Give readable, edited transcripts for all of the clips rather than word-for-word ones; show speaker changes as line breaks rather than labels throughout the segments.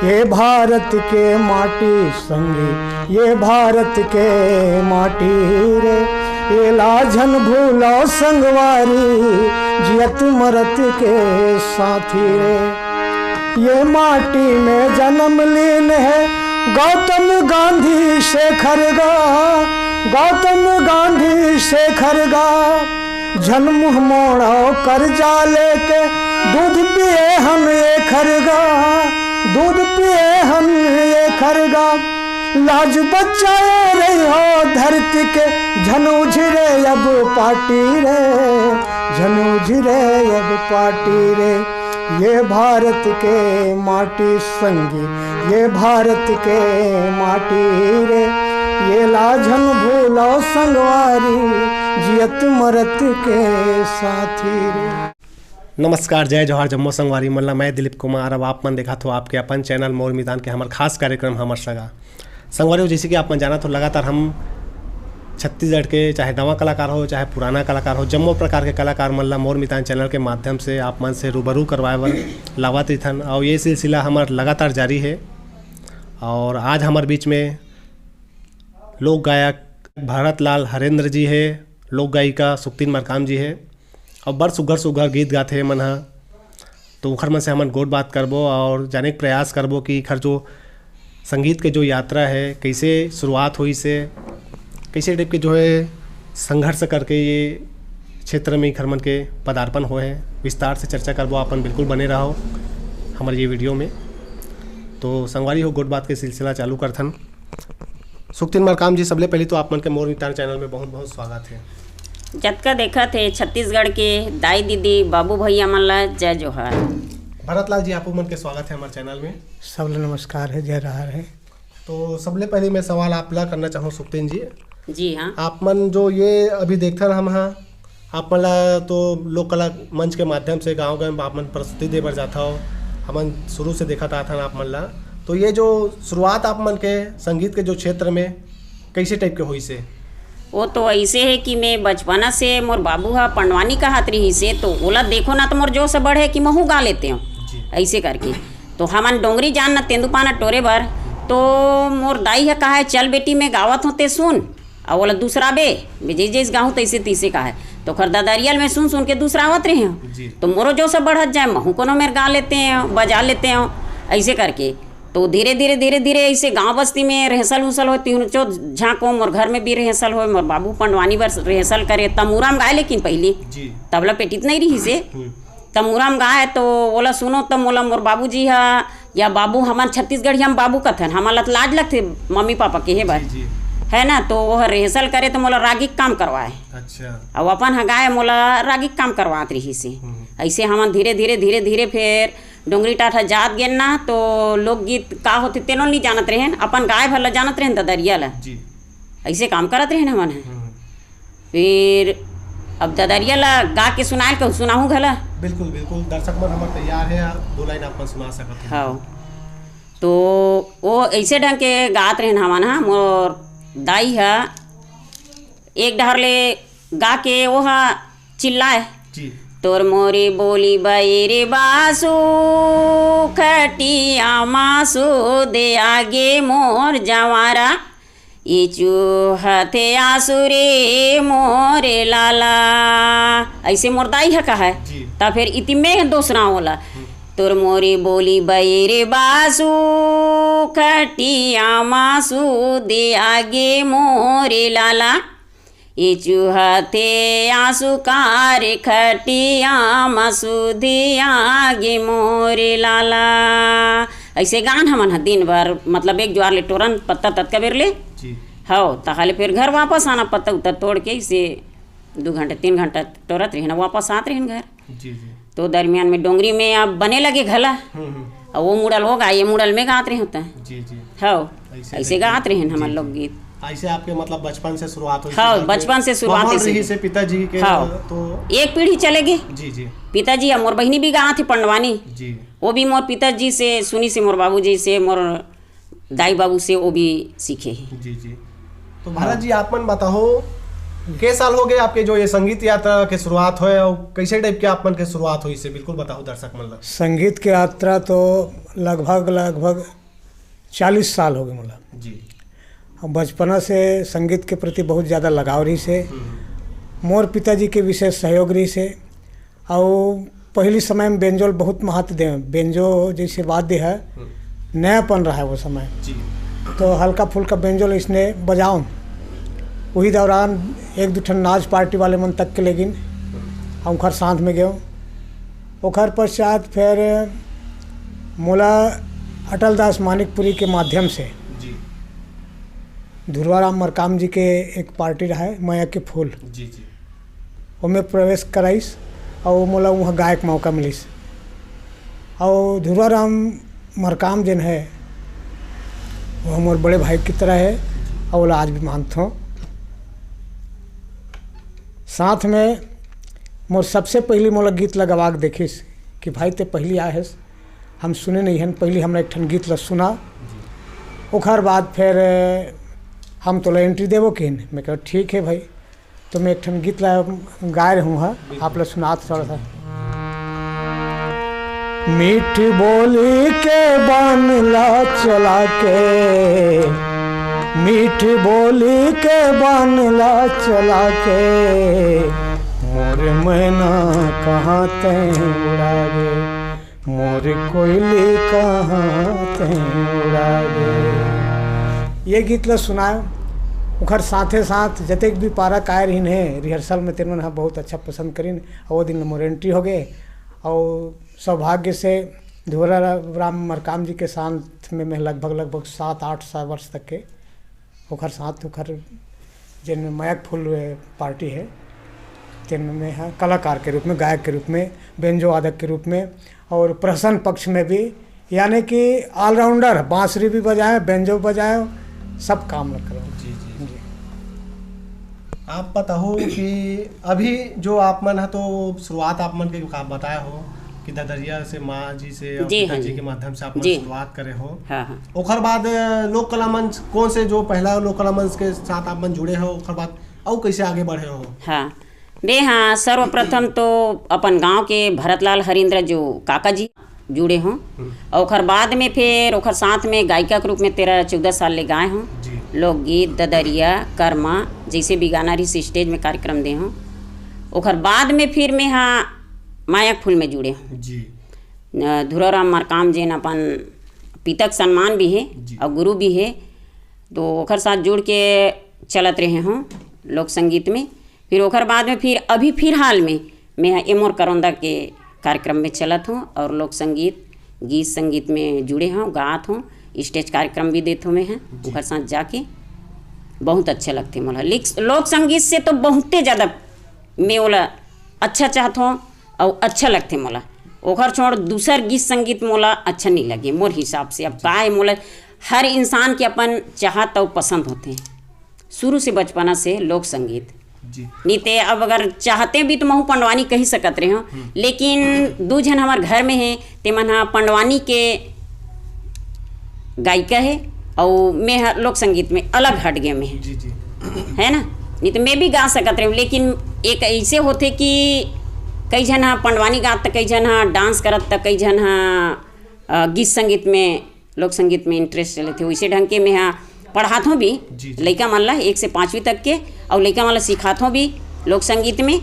ये भारत के माटी संगी ये भारत के माटी रे, ये लाझन भूलो संगवारी जियत मरत के साथी रे। ये माटी में जन्म लीन है गौतम गांधी शेखर गा, गौतम गांधी शेखर गा। झलमुह मोड़ो कर्जा लेके दूध पिए हम ये खरगा, दूध पिए हम ये खरगा। लाज बचाए रही हो धरती के झनूझ रे अब पार्टी रे, झनूझ रे अब पार्टी रे। ये भारत के माटी संगी ये भारत के माटी रे, ये लाझन भूलो संगवारी जियत मरत के साथी रे।
नमस्कार, जय जोहार जम्मो संगवारी मल्ला। मैं दिलीप कुमार। अब आप मन देखा तो आपके अपन चैनल मोर मैदान के हमार खास कार्यक्रम हमर सगा संगवारी। जैसे कि आप मन जाना तो लगातार हम छत्तीसगढ़ के चाहे नवा कलाकार हो चाहे पुराना कलाकार हो, जम्मो प्रकार के कलाकार मल्ला मोर मैदान चैनल के माध्यम से आप मन से रूबरू करवाए बर लावत थन। और ये सिलसिला हमार लगातार जारी है। और आज हमारे बीच में लोक गायक भरत लाल हरेंद्र जी है, लोक गायिका सुक्तिन मरकाम जी है और बड़ सुघर सुघर गीत गाते हैं मन। तो उखर मन से हमन गोट बात करबो और जाने के प्रयास करबो कि खर जो संगीत के जो यात्रा है कैसे शुरुआत हुई से कैसे टाइप के जो है संघर्ष करके ये क्षेत्र में खर मन के पदार्पण हुए हैं, विस्तार से चर्चा करबो। अपन बिल्कुल बने रहो हमारे ये वीडियो में। तो संगवारी हो गोट बात के सिलसिला चालू करथन। सुक्तिन मरकाम जी, सबले पहले तो आप मन के मोर मैदान चैनल में बहुत बहुत स्वागत है।
जतका देखा थे छत्तीसगढ़ के दाई दीदी बाबू भैया मन ला जय जोहार।
भरत लाल जी, आप मन के स्वागत है हमारे चैनल में।
सबले नमस्कार है, जय रहा है।
तो सबले पहले मैं सवाल आप ला करना चाहूँ सुक्तिन जी।
जी हाँ।
आप मन जो ये अभी देखते हैं हम आप मन ला तो लोक कला मंच के माध्यम से गाँव गाँव आप मन प्रस्तुति दे बर जाता हो, हमन शुरू से देखा था आप मन ला। तो ये जो शुरुआत आप मन के संगीत के जो क्षेत्र में कैसे टाइप के हुई से?
वो तो ऐसे है कि मैं बचपना से मोर बाबू हा पंडवानी का हाथ रही से, तो ओला देखो ना तो मोर जो से बढ़े कि महू गा लेते हो ऐसे करके। तो हमन डोंगरी जान ना तेंदुपाना टोरे बर, तो मोर दाई है कहा है चल बेटी मैं गावत होते सुन, और बोला दूसरा बे जैसे जैसे गाँव तैसे तीसे का है। तो खर दादारियल में सुन सुन के दूसरा आवत रहे हो, तो मोरो जो से बढ़त जाए महू कोनो मेरे गा लेते हैं बजा लेते हो ऐसे करके। तो धीरे धीरे धीरे धीरे ऐसे गांव बस्ती में रिहर्सल उहसल हो, तीन चो झाँको मोर घर में भी रिहर्सल हो, मोर बाबू पंडवानी बर रिहर्सल करे। तमूरा में गाए लेकिन पहले तबला पेटित नहीं रही से तमूरा में गाए। तो बोला सुनो तब मोला मोर बाबू जी हा या बाबू हमार छत्तीसगढ़ी हम बाबू कथन, हमारा लाज लगते मम्मी पापा के हे बार है ना। तो वह रिहर्सल करे तो मोला रागिक काम करवाए। अच्छा। और अपन हा गाए मोला रागिक काम करवात रही से। ऐसे हम धीरे धीरे धीरे धीरे फिर डोंगरी टाठा जात गेन ना, तो लोकगीत का होते तेनो नहीं जानत रहे, अपन गाय भर ला जानत रहे ददरिया ला ऐसे काम करत रहे हमन। फिर अब ददरिया ला गा के सुनाए कहूँ सुनाऊँ घला।
बिल्कुल बिल्कुल, दर्शक मन हमार तैयार है, दो लाइन आप सुना सकते हैं।
हाँ, तो वो ऐसे ढंग के गात रहे हमन। हाँ, मोर दाई हा एक डहर ले गा के वो हा चिल्लाए तोर मोरी बोली बैरे बासु खटिया मासु दे आगे मोर जवारा, ये चूहते आसुरे मोरे लाला ऐसे मोर दाई है कहा है। तब फिर इति में दूसरा बोला तोर मोरी बोली बैरे बासु खटिया मासु दे आगे मोरे लाला, ये चूहते आंसू कार खटिया मसूदिया गे मोरे लाला ऐसे गान हमन दिन भर मतलब एक ज्वार ले टोरन पत्ता तत्का बेर ले हो तहाले फिर घर वापस आना पत्ता उत्तर तोड़ के इसे 2 घंटे 3 घंटा टोरत रहे ना वापस आते रहे घर। तो दरमियान में डोंगरी में अब बने लगे घला और वो मुड़ल होगा ये मुड़ल में गात रहे होता है। हो ऐसे गात रहे हमारे लोग गीत।
ऐसे आपके मतलब बचपन से शुरुआत हुई?
हाँ, बचपन से शुरुआत
से पिताजी के।
हाँ,
तो
एक पीढ़ी चले गए।
जी।
पिताजी और मोर बहनी भी गा थी पंडवानी
जी।
वो भी मोर पिताजी से सुनी से, मोर बाबूजी से, मोर दाई बाबू से वो भी सीखे हैं।
जी। तो भारत जी आप मन बताओ के साल हो गए आपके जो ये संगीत यात्रा के शुरुआत होए और कैसे टाइप के आप मन के शुरुआत हुई से बिल्कुल बताओ दर्शक मन ला।
संगीत के यात्रा तो लगभग 40 साल हो गए मोला
जी।
बचपना से संगीत के प्रति बहुत ज़्यादा लगाव रही से मोर पिताजी के विशेष सहयोग रही से और पहली समय में बेंजोल बहुत महत्व दे। बेंजो जैसे वाद्य है नयापन रहा है वो समय
जी।
तो हल्का फुल्का बेंजोल इसने बजाऊं। वही दौरान एक दो ठन नाच पार्टी वाले मन तक के लेकिन हम खर साथ में गए। ओखर पश्चात फिर मोला अटल दास मानिकपुरी के माध्यम से
जी
धुरवाराम मरकाम जी के एक पार्टी रहा है माया के फूल
जी जी
उनमें प्रवेश कराइस और मोला वहाँ गायक मौका मिलिस। और धुरवाराम मरकाम जन है वो हमारे बड़े भाई की तरह है और वो आज भी मानता हूँ। साथ में मोर सबसे पहली मोला गीत लगवाक देखिस कि भाई ते पहली आए है हम सुने नहीं हैं। पहली हमने एक ठन गीत ला सुना ओखर बाद फिर हम तो एंट्री देवो कि मैं कहा ठीक है भाई तो मैं एक ठन गीत ला गाय रहूँ हाँ आप लोग सुना थोड़ा सा। मीठी बोली के बनला चला के मीठी बोली के बनला चला के मोर मैना कहाँ ते उड़ा गे मोर कोयली कहाँ ते उड़ा गे। ये गीत ला सुनाए उखर साथे साथ जतेक भी पारक आए रही है रिहर्सल में तेरमन हाँ बहुत अच्छा पसंद करीन और वो दिन मोर एंट्री हो गए। और सौभाग्य से धुरवाराम मरकाम जी के साथ में मैं लगभग 7-8 वर्ष तक के ओखर साथ ओखर जिन मयक फुल पार्टी है जिनमें मैं हाँ कलाकार के रूप में गायक के रूप में बेंजो वादक के रूप में और प्रहसन पक्ष में भी यानी कि ऑलराउंडर बांसुरी भी बजाए बेंजो बजाए सब काम करो।
जी जी जी। आप बताओ कि अभी जो आप मन है तो शुरुआत आप मन के बताया हो कि ददरिया से माँ जी से और
जी, हाँ
पिताजी
जी।
के माध्यम से आप मन
जी।
शुरुआत करे हो।
हाँ हाँ
ओखर बाद लोक कला मंच कौन से जो पहला लोक कला मंच के साथ आप मन जुड़े हो ओखर बाद और कैसे आगे बढ़े हो।
हाँ बे हाँ सर्वप्रथम तो अपन गांव के भरतलाल हरिंद्र जो काका जी जुड़े हों और ओखर बाद में फिर ओखर साथ में गायिका के रूप में 13-14 साल ले गाए हों
जी
लोकगीत ददरिया कर्मा जैसे भी गाना रही स्टेज में कार्यक्रम दे हों। ओखर बाद में फिर मैं हाँ मायक फूल में जुड़े हों।
जी
धुरवाराम मरकाम जी अपन पितक सम्मान भी है
जी।
और गुरु भी है तो ओखर साथ जुड़ के चलत रहे हों लोक संगीत में। फिर ओखर बाद में फिर अभी फिलहाल में मैं एमोर करौंदा के कार्यक्रम में चलत हूँ और लोक संगीत गीत संगीत में जुड़े हों गात हूँ स्टेज कार्यक्रम भी देते हुए हैं ओखर साथ जाके बहुत अच्छे लगते मोला। लोक संगीत से तो बहुते ज़्यादा मैं बोला अच्छा चाहत हूँ और अच्छा लगते मोला। ओखर छोड़ दूसर गीत संगीत मोला अच्छा नहीं लगे मोर हिसाब से। अब का है मोला हर इंसान के अपन चाहत और पसंद होते हैं शुरू से बचपना से लोक संगीत
जी
नहीं ते अब अगर चाहते भी तो महू पंडवानी कही सकत रहे हो लेकिन दू जन हमारे घर में है ते मन हाँ पंडवानी के गायिका है और मैं लोक संगीत में अलग हट गए में
जी जी
है ना। नहीं तो मैं भी गा सकत रही हूँ लेकिन एक ऐसे होते कि कई जन हाँ पंडवानी गात तो कई जन हाँ डांस करत तो कई जन हाँ गीत संगीत में लोक संगीत में इंटरेस्ट चले थे वैसे ढंग के मैं हाँ पढ़ात हूँ भी
जी, जी।
लड़का मन ला 1 से 5वीं तक के और लड़का मन ला सिखात हूँ भी लोक संगीत में।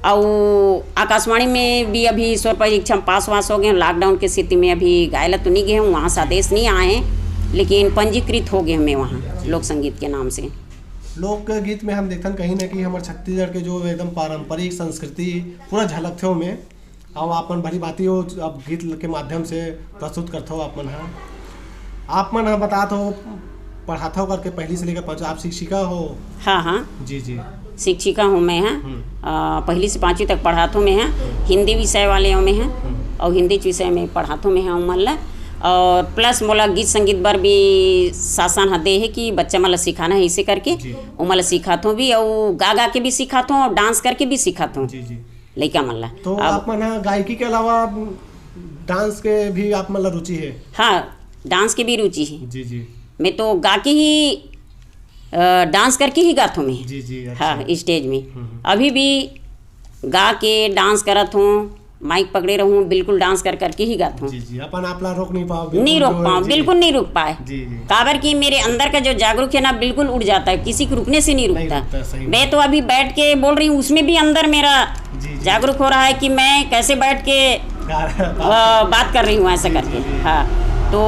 और आकाशवाणी में भी अभी स्वर परीक्षा में पास वास हो गए लॉकडाउन की स्थिति में अभी गायला तो नहीं गए हूँ वहाँ से आदेश नहीं आए हैं लेकिन पंजीकृत हो गए हमें वहाँ लोक संगीत के नाम से।
लोक गीत में हम देखन कहीं ना कहीं हमारे छत्तीसगढ़ के जो एकदम पारंपरिक संस्कृति पूरा झलक थे में और आपन भली बाती हो अब गीत के माध्यम से प्रस्तुत करते हो आप मन बताते हो पढ़ाते हो करके पहली से लेकर 5 आप शिक्षिका हो।
हाँ हाँ
जी जी
शिक्षिका हूँ मैं हाँ पहली से 5वीं तक पढ़ाता हूँ मैं हाँ हिंदी विषय वाले में हाँ और हिंदी विषय में पढ़ाता हूँ मैं हाँ मन ला। और प्लस मोला गीत संगीत बर भी शासन हदे है कि बच्चा मला सिखाना है इसे करके वो मला सिखाता हूँ भी और गा के भी सिखाता हूँ और डांस करके भी सिखाता हूँ
जी जी
लड़का मन ला।
तो आप मन गायकी के अलावा डांस के भी आप मन रुचि है।
हाँ डांस की भी रुचि है
जी जी
मैं तो गा के ही डांस करके ही गात हूँ मैं।
जी जी, अच्छा।
हाँ, स्टेज में अभी भी गा के डांस करत हूँ, माइक पकड़े रहूँ, बिल्कुल डांस कर करके ही गात हूँ।
जी जी, अपन आपला रोक नहीं पाओ,
नहीं रोक पाऊँ, बिल्कुल नहीं रुक पाए।
जी जी,
काबर कि मेरे अंदर का जो जागरूक है ना बिल्कुल उड़ जाता है, किसी को रुकने से नहीं
रुकता,
रुकता।
सही
मैं तो अभी बैठ के बोल रही हूँ, उसमें भी अंदर मेरा
जी, जी।
जागरूक हो रहा है कि मैं कैसे बैठ के बात कर रही हूँ ऐसा करके। हाँ, तो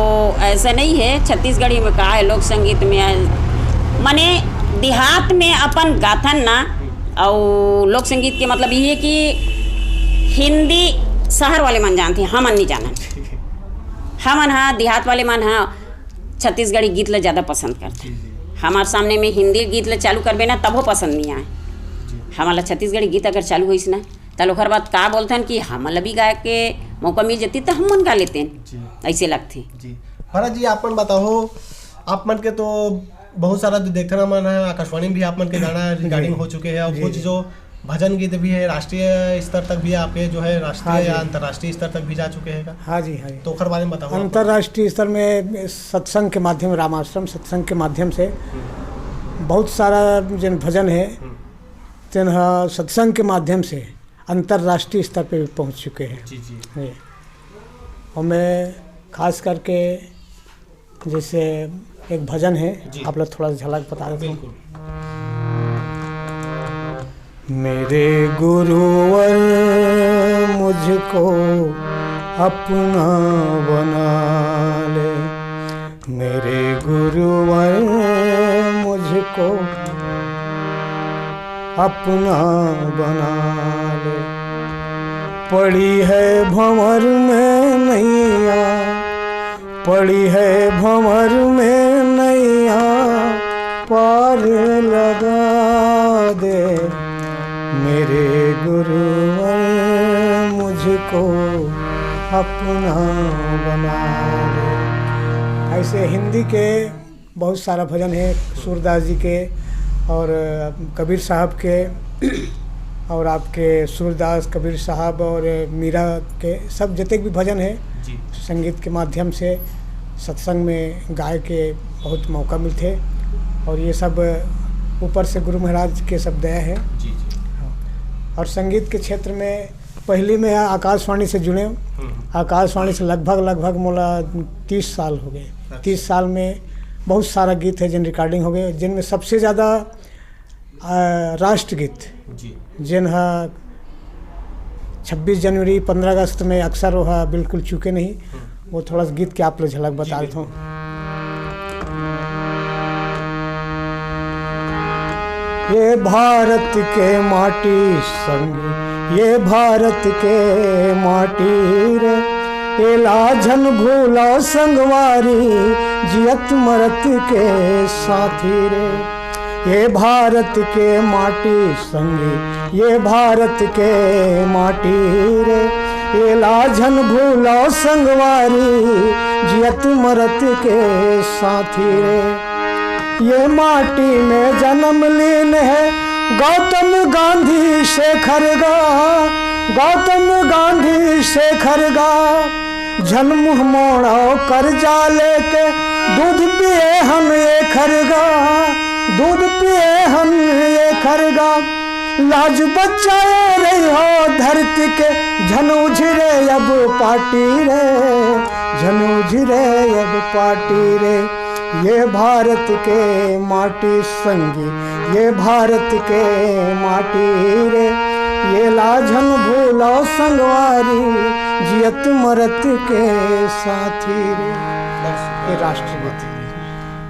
ऐसा नहीं है, छत्तीसगढ़ी में कहा है लोक संगीत में माने देहात में अपन गाथन ना, और लोक संगीत के मतलब ये है कि हिंदी शहर वाले मन जानते हैं, हमन नहीं जानन। हमन हाँ देहात वाले मन हाँ छत्तीसगढ़ी गीत ला ज़्यादा पसंद करते हैं। हमारे सामने में हिंदी गीत ला चालू करबे ना तब वो पसंद नहीं आए। हमारा छत्तीसगढ़ी गीत अगर चालू होइस ना तो ओकर बाद का बोलते हैं कि हमला भी गाय के मौका मिल जाती तो हम मन गा लेते हैं, ऐसे लगते
जी। भरत जी, आप मन बताओ, आप मन के तो बहुत सारा जो देखना मन है, आकाशवाणी में भी आप मन के गाना रिकॉर्डिंग हो चुके हैं, और कुछ जो भजन गीत भी है राष्ट्रीय स्तर तक भी आपके जो है राष्ट्रीय या अंतर्राष्ट्रीय स्तर तक भी जा चुके हैं।
हाँ जी, हाँ जी।
तो ओकर बारे में बताओ।
अंतर्राष्ट्रीय स्तर में सत्संग के माध्यम, रामाश्रम सत्संग के माध्यम से बहुत सारा जन भजन है तेन सत्संग के माध्यम से अंतर्राष्ट्रीय स्तर पे भी पहुंच चुके हैं।
जी जी,
और मैं खास करके जैसे एक भजन है, आप लोग थोड़ा झलक बता देते हैं। मेरे गुरुवर मुझको अपना बना ले, मेरे गुरुवर मुझको अपना बना ले, पड़ी है भंवर में नैया, पड़ी है भंवर में नैया, पार लगा दे, मेरे गुरुवर मुझको अपना बना ले। ऐसे हिंदी के बहुत सारा भजन है, सूरदास जी के और कबीर साहब के, और आपके सूरदास, कबीर साहब और मीरा के सब जितने भी भजन है
जी,
संगीत के माध्यम से सत्संग में गाय के बहुत मौका मिलते, और ये सब ऊपर से गुरु महाराज के सब दया है।
जी जी।
और संगीत के क्षेत्र में पहले में आकाशवाणी से जुड़े, आकाशवाणी से लगभग मोला 30 साल हो गए। 30 साल में बहुत सारा गीत है जिन रिकॉर्डिंग हो गए, जिनमें सबसे ज़्यादा राष्ट्रगीत जिन 26 जनवरी 15 अगस्त में अक्सर वह बिल्कुल चूके नहीं, वो थोड़ा सा गीत के आप लोग झलक बता देता हूँ। ये भारत के माटी संग, ये भारत के माटी रे, ये लाझन भूला संगवारी, जियत मरत के साथी रे। ये भारत के माटी संगी, ये भारत के माटी रे, ये लाझन भूला संगवारी, जियत मरत के साथी रे। ये माटी में जन्म लीन है गौतम गांधी शेखर गा, गौतम गांधी शेखर गा, जन्म मोड़ा कर जा लेके दूध पिए हम ये खरगा, दूध पिए हम ये खरगा। लाज बचाए रही हो धरती के, झनूझ रे अब पार्टी रे, झनूझ रे अब पार्टी रे। ये भारत के माटी संगी, ये भारत के माटी रे, ये लाझन भूला संगवारी, जियत मरत के साथी रे। ये राष्ट्रगीत।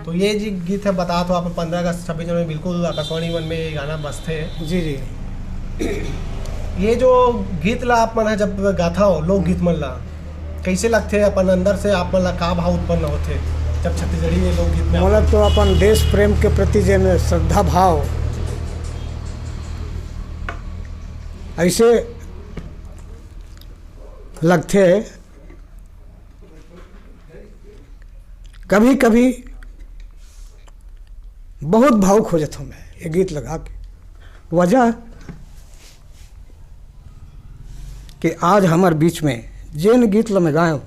तो ये जी गीत है बता तो आप 15 अगस्त 26 जनवरी बिल्कुल आकाशवाणी वन में ये गाना मस्त है।
जी जी।
ये जो गीत ला आप मन है जब गाथा हो लोक गीत मन ला कैसे लगते अपन अंदर से आप मन ला का भाव उत्पन्न होते जब छत्तीसगढ़ी ये लोक गीत में?
मतलब तो अपन देश प्रेम के प्रति जन श्रद्धा भाव ऐसे लगते हैं। कभी कभी बहुत भावुक हो जाता हूँ मैं ये गीत लगा के। वजह कि आज हमारे बीच में जिन गीत ला मैं गायो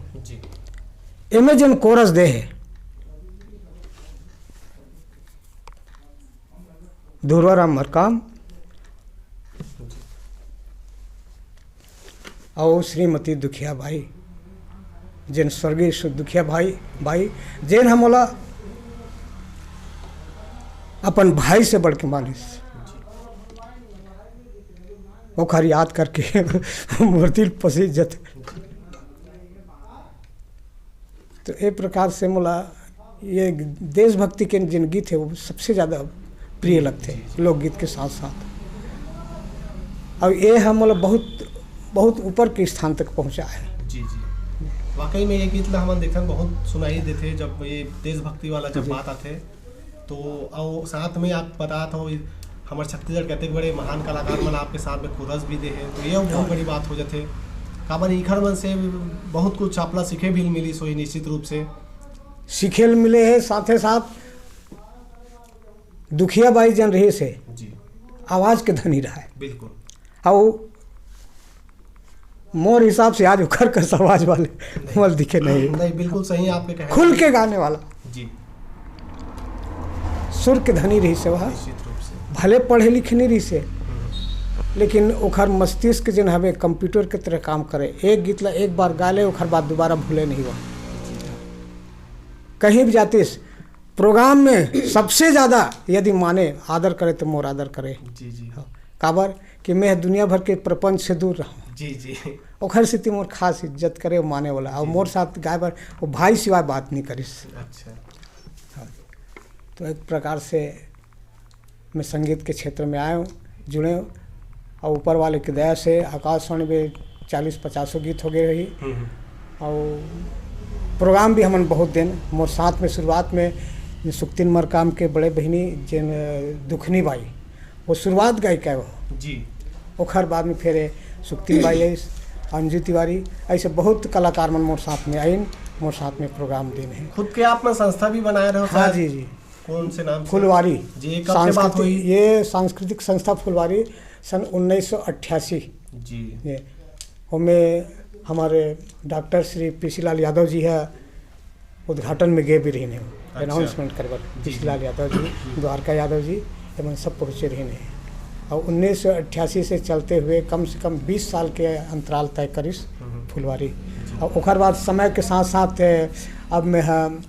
इमें जिन कोरस दे है धुरवाराम मरकाम और श्रीमती दुखिया भाई, जिन स्वर्गीय दुखिया भाई जिन हमला अपन भाई से बढ़ के मानिस ओखर याद करके मूर्ति पसीज जते। तो एक प्रकार से मोला ये देशभक्ति के जिन गीत है वो सबसे ज़्यादा प्रिय लगते लोकगीत के साथ साथ। और ये हम मतलब बहुत ऊपर के स्थान तक पहुंचा है।
जी जी, वाकई में ये गीत ला हम देखा बहुत सुनाई देते जब ये देशभक्ति वाला जब बात आते तो। और साथ में आप बता था हमारे छत्तीसगढ़ कहते बड़े महान कलाकार मन आपके साथ में कोरस भी दे हैं, तो ये बहुत बड़ी बात हो जाते। काबर इखर मन से बहुत कुछ आपला सीखे भी मिली सोई, निश्चित रूप से
सीखे मिले हैं। साथ ही साथ दुखिया बाई जन रहे से
जी
आवाज़ के धनी रहा है।
बिल्कुल।
और मोर हिसाब से आज उखर कर आवाज वाले मल दिखे नहीं
बिल्कुल सही आपके कहना,
खुल के गाने वाला
जी
सुर के धनी रही से वह
निश्चित रूप से।
भले पढ़े लिखे नहीं रही से, लेकिन ओखर मस्तिष्क जिन हमें कंप्यूटर के तरह काम करे। एक गीत ला एक बार गा ले ओखर बाद दोबारा भूले नहीं हुआ। कहीं भी जाते प्रोग्राम में सबसे ज़्यादा यदि माने आदर करे तो मोर आदर करे।
जी जी
काबर कि मैं दुनिया भर के प्रपंच से दूर रहूँ।
जी जी
ओखर से मोर खास इज्जत करे वो माने वाला। और मोर साथ गाय बार वो भाई सिवाय बात नहीं करिस।
अच्छा।
तो एक प्रकार से मैं संगीत के क्षेत्र में आया हूँ, जुड़े हूँ। और ऊपर वाले की दया से आकाशवाणी में 40-50 गीत हो गए रही। और प्रोग्राम भी हमन बहुत दिन मोर साथ में शुरुआत में सुक्तिन मरकाम के बड़े बहनी जिन दुखनी बाई वो शुरुआत गायिका है वो
जी।
ओखर बाद में फिर सुक्तिन बाई आई, अंजू तिवारी, ऐसे बहुत कलाकार मन मोर साथ में आइन, मोर साथ में प्रोग्राम दिन है।
खुद के आप में संस्था भी बनाए रहे हो?
हाँ जी जी।
कौन से नाम से?
फुलवारी
जी। कब से बात हुई?
ये सांस्कृतिक संस्था फुलवारी सन 1988
जी।
ये हमें हमारे डॉक्टर श्री पीसी लाल यादव जी है उद्घाटन में गए भी रहे हैं। अनाउंसमेंट करवा पीसी लाल यादव जी, द्वारका यादव जी एवं सब पहुँचे रहे हैं। और 1988 से चलते हुए कम से कम 20 साल के अंतराल तय करिस फुलवारी। और ओकर बाद समय के साथ साथ अब मैं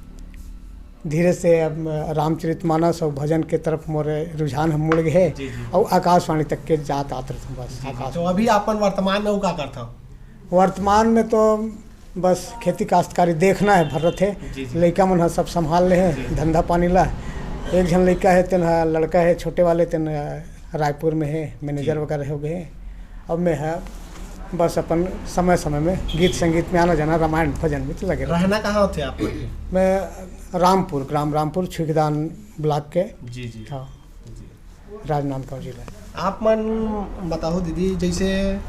धीरे से अब रामचरितमानस और भजन के तरफ मोरे रुझान हम मुड़ गए और आकाशवाणी तक के जात आते थे बस।
तो अभी अपन वर्तमान में क्या करता?
वर्तमान में तो बस खेती काश्तकारी देखना है भरत है। लड़का मन सब संभाल ले हैं धंधा पानी ला। एक जन लड़का है तेन लड़का है छोटे वाले तेन रायपुर में है मैनेजर वगैरह हो गए हैं। अब मैं है बस अपन समय समय में गीत संगीत में आना जाना रामायण भजन में तो लगे।
रहना कहाँ होते आप?
मैं रामपुर, ग्राम रामपुर, छुईदान ब्लॉक के।
जी जी।
हाँ राजनांदगांव जिला।
आप मन बताओ दीदी, जैसे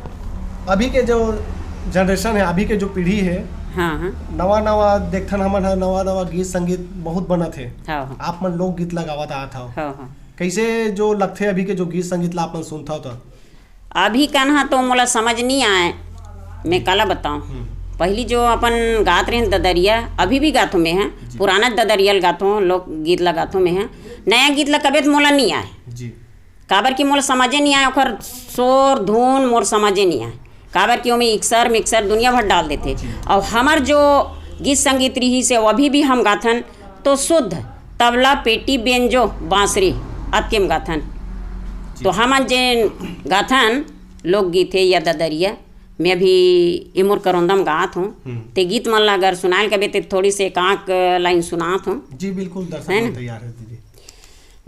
अभी के जो जनरेशन है, अभी के जो पीढ़ी है,
हाँ
नवा देखथन हमन नवा गीत संगीत बहुत बना थे।
हाँ
आप मन लोक गीत लगावत आत हो।
हाँ।
कैसे जो लगते अभी के जो गीत संगीत ला अपन सुनता हो? तो
अभी कन्हा तो मोला समझ नहीं आए, मैं काला बताऊं। पहली जो अपन गात रहे ददरिया, अभी भी गाथों में है, पुराना ददरियल गाथों लोक गीत ला गाथों में है। नया गीत ला कभी तो मोला नहीं आए
जी।
काबर की मोला समझे नहीं आए, ओखर शोर धुन मोर समझे नहीं आए। काबर की ओमें इक्सर मिक्सर दुनिया भर डाल देते। और हमार जो गीत संगीत रही से अभी भी हम गाथन तो शुद्ध तबला पेटी बेंजो बांसुरी अतकेम गाथन। तो हम जे गाथन लोकगीत है या ददरिया, मैं अभी इमोर करौंदम गात हूँ। ते गीत मन ला अगर सुनाल कबे ते थोड़ी से कांक लाइन सुनात हूँ।
जी बिल्कुल, दर्शक तैयार है दीदी।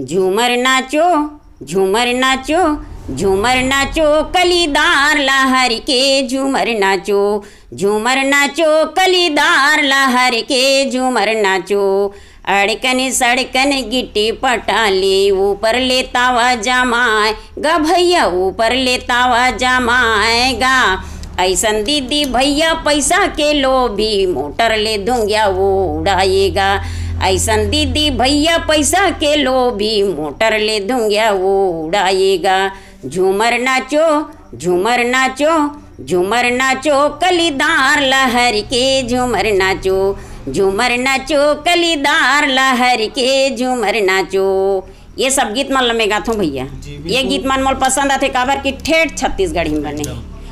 झूमर नाचो झूमर नाचो झूमर नाचो कलीदार लहर के, झूमर नाचो झूमर नाचो कलीदार लहर के, झूमर नाचो। अड़कन सड़कन गिट्टी पटाली ऊपर लेतावा जमाए गा भैया, ऊपर लेतावा जमाएगा। ऐसन दीदी भैया पैसा के लोभी, मोटर ले दूंगा वो उड़ाएगा। ऐसन दीदी भैया पैसा के लोभी, मोटर ले दूंगा वो उड़ाएगा। झूमर नाचो झूमर नाचो झूमर नाचो कलीदार लहर के, झूमर नाचो झूमर नाचो कलीदार लहर के, झूमर नाचो। ये सब गीत मन मैं गाथूँ भैया। ये गीत मन मोल पसंद आते काबर की ठेठ छत्तीसगढ़ी में बने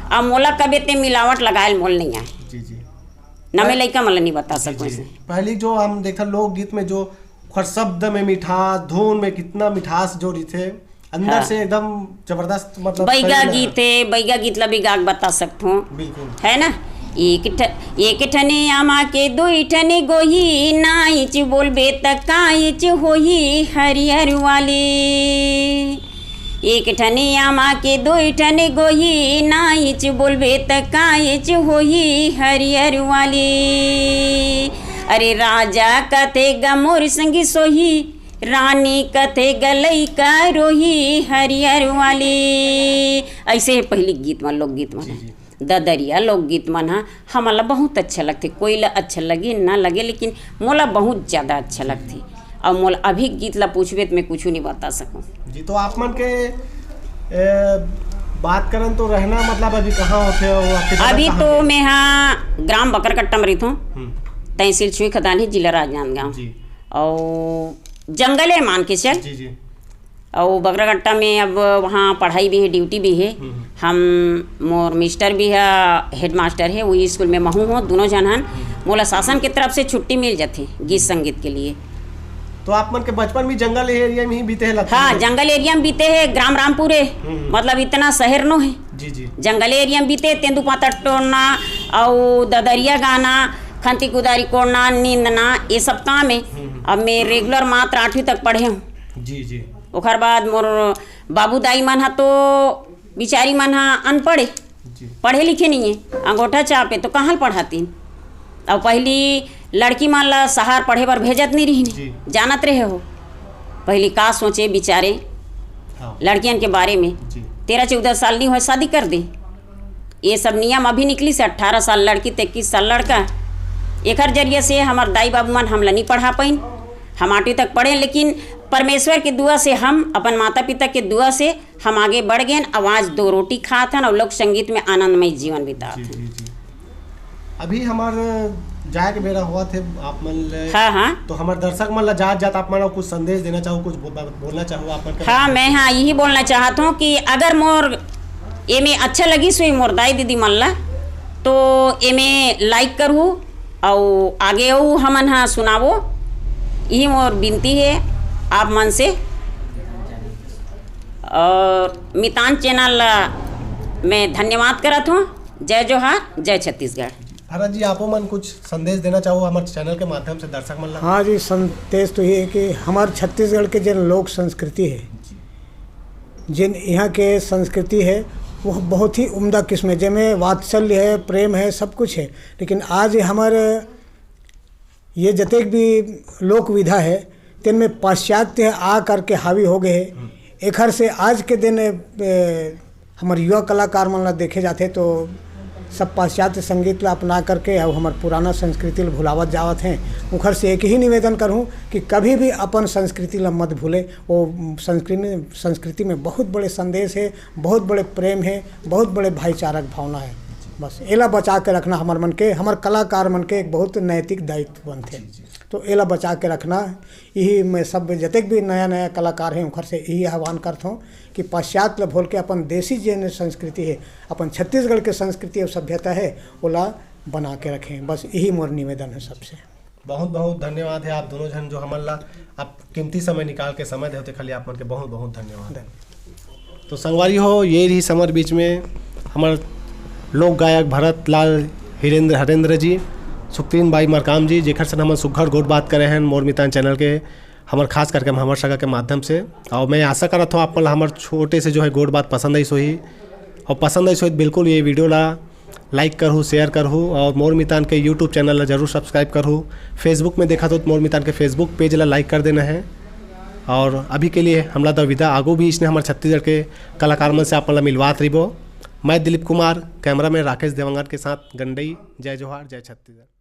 अब मोला कभी ते मिलावट लगायल मोल नहीं आए
जी जी
ना मैं लड़का मतलब नहीं बता सकूँ।
पहले जो हम देखा लोकगीत में जो हर शब्द में मिठास, धुन में कितना मिठास जो थे अंदर
हाँ।
से एकदम जबरदस्त, मतलब
बैगा गीत है, बैगा गीत ला भी गाग बता सकता हूँ
बिल्कुल
है ना। एक ठने आमा के दुई ठने गोही नाइच बोलबे त काइच होही हरियर वाले। एक ठने आमा के दुई ठने गोही नाइच बोलबे त काइच होही हरियर वाले। अरे राजा कथे गमोर संगी सोही रानी कथे गलई का रोही हरियर वाले। ऐसे है पहली गीत में लोकगीत में ददरिया लोकगीत मन हमला बहुत अच्छा लगते। कोई ला अच्छा लगे ना लगे लेकिन मोला बहुत ज़्यादा अच्छा लगती। और मोला अभी गीत ला पूछबे तो मैं कुछ नहीं बता सकूँ
जी। तो आप मन के बात करन तो रहना मतलब अभी कहाँ होते हो?
अभी तो मैं हाँ ग्राम बकरकट्टा में रहता हूँ, तहसील छुई खदानी, जिला राजनांदगांव। और जंगल है मान के चल
जी जी।
और बकरकट्टा में अब वहाँ पढ़ाई भी है, ड्यूटी भी है। हम मोर मिस्टर भी है, हेड मास्टर है वही स्कूल में महू हूँ, दोनों जन हन। मोला शासन की तरफ से छुट्टी मिल जाती गीत संगीत के लिए।
तो आप मन के बचपन भी जंगल एरिया में ही बीते है लगता
हाँ
है?
जंगल एरिया में बीते है, ग्राम रामपुर है, मतलब इतना शहर नो है
जी जी।
जंगल एरिया में बीते। तेंदुपाता टोड़ना और ददरिया गाना, खंती कुदारी कोड़ना, नींदना, ये सब काम है। अब मैं रेगुलर मात्र 8वीं तक पढ़े हूँ
जी जी।
ओकर बाद मोर बाबू दाई मन हा तो बिचारी मन हा अनपढ़ पढ़े लिखे नहीं है, अंगूठा चापे तो कहाँ पढ़ाती। और पहली लड़की मन ला शहर पढ़े बर भेजत नहीं रही, जानत रहे हो पहली का सोचे बिचारे
हाँ।
लड़कियन के बारे में। 13-14 साल नहीं हो शादी कर दे, ये सब नियम अभी निकली से 18 साल लड़की 23 साल लड़का। एक जरिए से हमार दाई बाबू मन हमला नहीं पढ़ा पाइन, हम 8वीं तक पढ़े। लेकिन परमेश्वर की दुआ से हम अपन माता पिता के दुआ से हम आगे बढ़ गए। आवाज़ 2 रोटी खात हन और लोक संगीत में आनंदमय जीवन बितात हन।
अभी हमार जाए के बेरा हुआ थे आप मन ले,
हाँ हाँ
तो हमारे दर्शक मन ला जात जात आप मन कुछ संदेश देना चाहो, कुछ बोलना चाहो आप मन?
हाँ मैं हाँ यही बोलना चाहता हूँ कि अगर मोर ये में अच्छा लगी सोई मोर दाई दीदी मन ला तो ये में लाइक करूँ और आगे आओ हमन हाँ सुनावो, यही मोर विनती है आप मन से। और मितान चैनल ला मैं धन्यवाद करत हूँ। जय जोहार, जय छत्तीसगढ़।
भारत जी आपो मन कुछ संदेश देना चाहो हमारे चैनल के माध्यम से दर्शक मन ला?
हाँ जी, संदेश तो ये है कि हमारे छत्तीसगढ़ के जिन लोक संस्कृति है, जिन यहाँ के संस्कृति है वो बहुत ही उम्दा किस्म है, जिनमें वात्सल्य है, प्रेम है, सब कुछ है। लेकिन आज हमारे ये जतेक भी लोक विधा है तिनमें पाश्चात्य आ करके हावी हो गए हैं। एखर से आज के दिन हमारे युवा कलाकार मन ला देखे जाते तो सब पाश्चात्य संगीत ला अपना करके और हमारे पुराना संस्कृति ला भुलावत जावत हैं। उखर से एक ही निवेदन करूँ कि कभी भी अपन संस्कृति ला मत भूले। वो संस्कृति में बहुत बड़े संदेश है, बहुत बड़े प्रेम है, बहुत बड़े भाईचारक भावना है। बस एला बचा के रखना हमार मन के, हमार कलाकार मन के एक बहुत नैतिक दायित्व बनते। तो एला बचा के रखना यही मैं सब जतेक भी नया नया कलाकार हैं उखर से यही आह्वान करता हूँ कि पाश्चात्य भूल के अपन देसी जो संस्कृति है, अपन छत्तीसगढ़ के संस्कृति और सभ्यता है ओला बना के रखें। बस यही मोर निवेदन है सबसे।
बहुत बहुत धन्यवाद है आप दोनों जन जो हमारे ला आप कीमती समय निकाल के समय देते खाली आप मन के बहुत बहुत धन्यवाद। तो संगवारी हो ये रही समर बीच में हमारे लोक गायक भरत लाल हरेंद्र जी, सुखतीन बाई मरकाम जी, जेखर से हम सुघर गोट बात करे हैं मोर मितान चैनल के हमार खास करके हमार सगा के माध्यम से। और मैं आशा करत हूँ आप हमार छोटे से जो है गोट बात पसंद आई सोही, और पसंद आई सोही बिल्कुल ये वीडियो ला लाइक करहूँ, शेयर करहूँ और मोर मितान के यूट्यूब चैनल ला जरूर सब्सक्राइब करहूँ। फेसबुक में देखा तो मोर मितान के फेसबुक पेज ला लाइक कर देना है। और अभी के लिए हमला तो विदा, आगो भी इसने हमारे छत्तीसगढ़ के कलाकार मन से आप मिलवात रही। मैं दिलीप कुमार, कैमरा में राकेश देवंगन के साथ गंडई। जय जोहार, जय छत्तीसगढ़।